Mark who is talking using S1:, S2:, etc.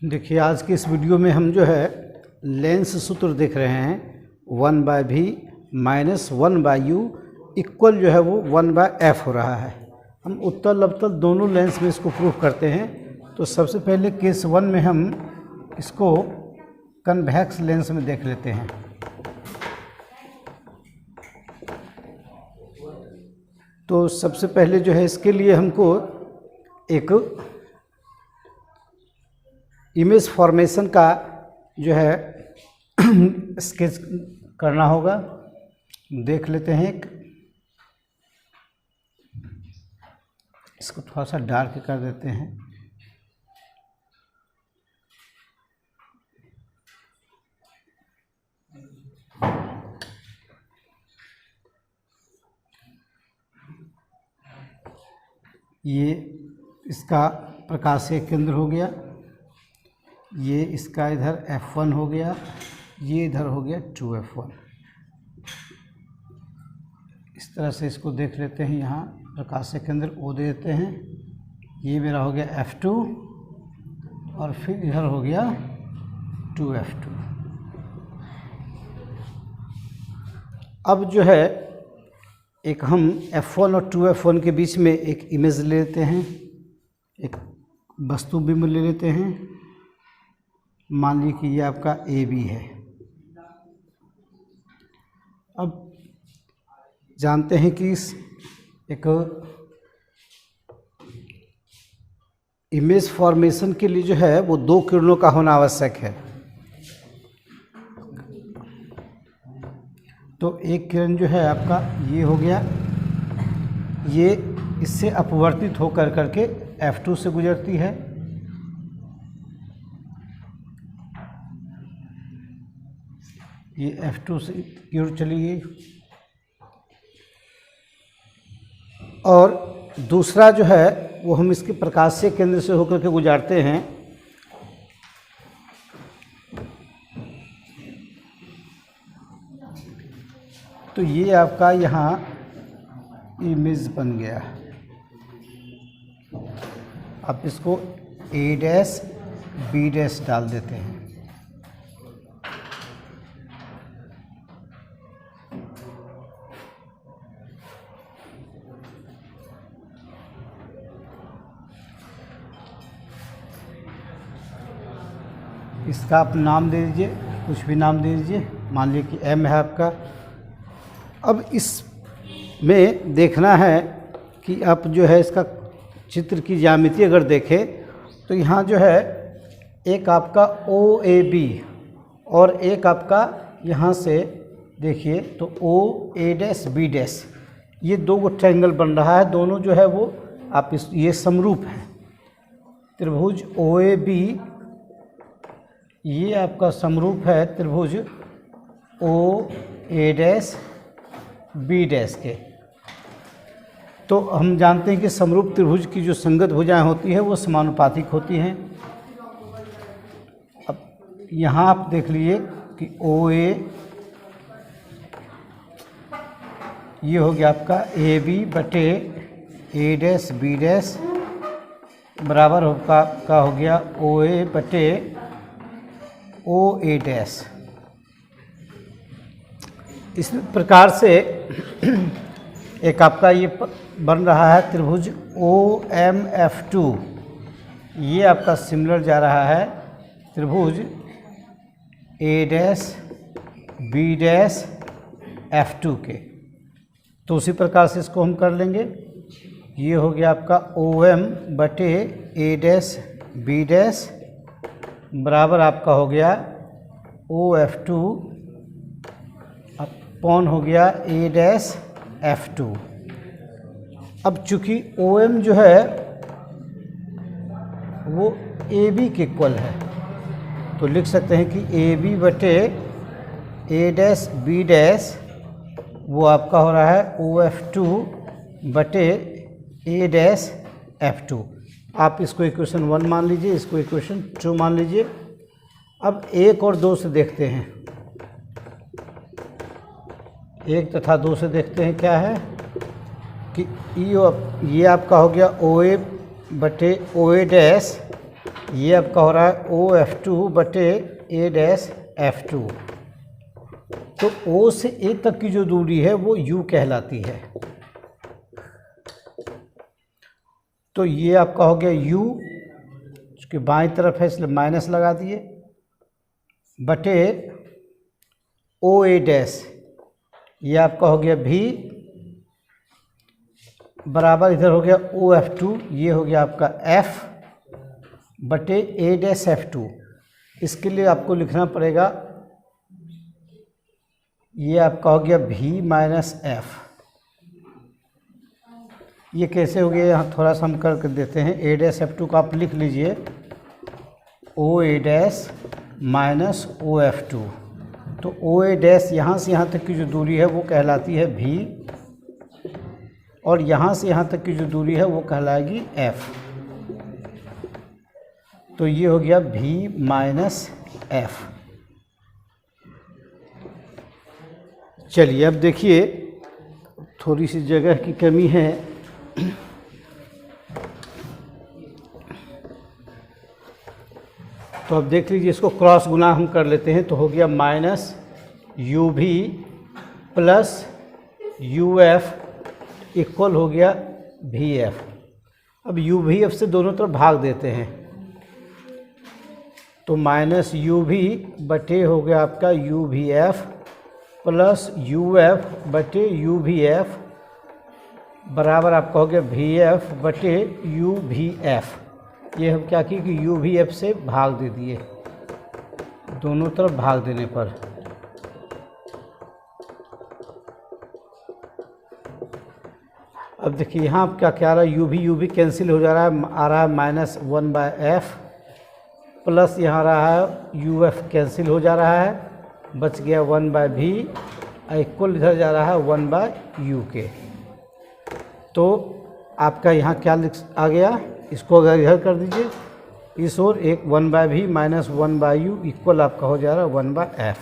S1: देखिए आज की इस वीडियो में हम जो है लेंस सूत्र देख रहे हैं 1/v माइनस 1/u इक्वल जो है वो 1/f हो रहा है। हम उत्तल अवतल दोनों लेंस में इसको प्रूफ करते हैं। तो सबसे पहले केस 1 में हम इसको कन्वेक्स लेंस में देख लेते हैं। तो सबसे पहले जो है इसके लिए हमको एक इमेज फॉर्मेशन का जो है स्केच करना होगा। देख लेते हैं। इसको थोड़ा सा डार्क कर देते हैं। ये इसका प्रकाशीय केंद्र हो गया, ये इसका इधर F1 हो गया, ये इधर हो गया 2F1। इस तरह से इसको देख लेते हैं। यहाँ प्रकाशीय केंद्र O दे देते हैं। ये मेरा हो गया F2 और फिर इधर हो गया 2F2। अब जो है एक हम F1 और 2F1 के बीच में एक इमेज ले लेते हैं, एक वस्तु बिंब ले लेते हैं। मान लीजिए कि ये आपका AB है। अब जानते हैं कि इस एक इमेज फॉर्मेशन के लिए जो है वो 2 किरणों का होना आवश्यक है। तो एक किरण जो है आपका ये हो गया, ये इससे अपवर्तित होकर करके F2 से गुजरती है। ये F2 से की ओर चली गई। और दूसरा जो है वो हम इसके प्रकाशीय केंद्र से होकर के गुजारते हैं। तो ये आपका यहाँ इमेज बन गया। आप इसको A', B' डाल देते हैं। इसका आप नाम दे दीजिए, कुछ भी नाम दे दीजिए। मान लीजिए कि M है आपका। अब इस में देखना है कि आप जो है इसका चित्र की ज्यामिति अगर देखें तो यहाँ जो है एक आपका OAB और एक आपका यहाँ से देखिए तो OA', ये 2 ट्रायंगल बन रहा है। दोनों जो है वो आप ये समरूप है। त्रिभुज OAB ये आपका समरूप है त्रिभुज OA', B' के। तो हम जानते हैं कि समरूप त्रिभुज की जो संगत भुजाएं होती हैं वो समानुपातिक होती हैं। अब यहाँ आप देख लीजिए कि OA ये हो गया आपका AB बटे A', B' बराबर का हो गया OA बटे OA'। इस प्रकार से एक आपका ये बन रहा है त्रिभुज OMF2। ये आपका सिमिलर जा रहा है त्रिभुज A', B' F2 के। तो उसी प्रकार से इसको हम कर लेंगे। ये हो गया आपका OM बटे A', B' बराबर आपका हो गया OF2 अपॉन हो गया A' F2। अब चूँकि OM जो है वो AB के इक्वल है तो लिख सकते हैं कि AB बटे A' B' वो आपका हो रहा है OF2 बटे A' F2। आप इसको इक्वेशन 1 मान लीजिए, इसको इक्वेशन 2 मान लीजिए। अब 1 और 2 से देखते हैं। 1 तथा 2 से देखते हैं क्या है कि ये आपका हो गया OA बटे OA' ये आपका हो रहा है OF2 बटे A डैश F2। तो O से A तक की जो दूरी है वो U कहलाती है। तो ये आपका हो गया U, उसकी बाईं तरफ है इसलिए माइनस लगा दिए, बटे OA डैश, ये आपका हो गया V बराबर इधर हो गया OF2, ये हो गया आपका F बटे A डैश F2। इसके लिए आपको लिखना पड़ेगा, ये आपका हो गया V माइनस F। ये कैसे हो गया, यहाँ थोड़ा सा हम करके देते हैं। A डैश F2 को आप लिख लीजिए OA डैश माइनस OF2। तो OA डैश यहाँ से यहाँ तक की जो दूरी है वो कहलाती है V, और यहाँ से यहाँ तक की जो दूरी है वो कहलाएगी F। तो ये हो गया V माइनस F। चलिए अब देखिए, थोड़ी सी जगह की कमी है। तो अब देख लीजिए, इसको क्रॉस गुना हम कर लेते हैं, तो हो गया minus UV plus UF equal हो गया VF। अब UVF से दोनों तरफ भाग देते हैं, तो माइनस UV बटे हो गया आपका UVF प्लस UF बटे UVF बराबर आपका हो गया VF बटे UVF। ये हम क्या किए कि UVF से भाग दे दिए, दोनों तरफ भाग देने पर। अब देखिए यहाँ आप क्या क्या आ रहा है, UV कैंसिल हो जा रहा है, आ रहा है माइनस 1/F प्लस यहाँ रहा है UF कैंसिल हो जा रहा है, बच गया 1/V, इक्वल इधर जा रहा है 1/U के। तो आपका यहाँ क्या आ गया, इसको अगर इधर कर दीजिए इस ओर, एक 1/V माइनस 1/U इक्वल आपका हो जा रहा है 1/F।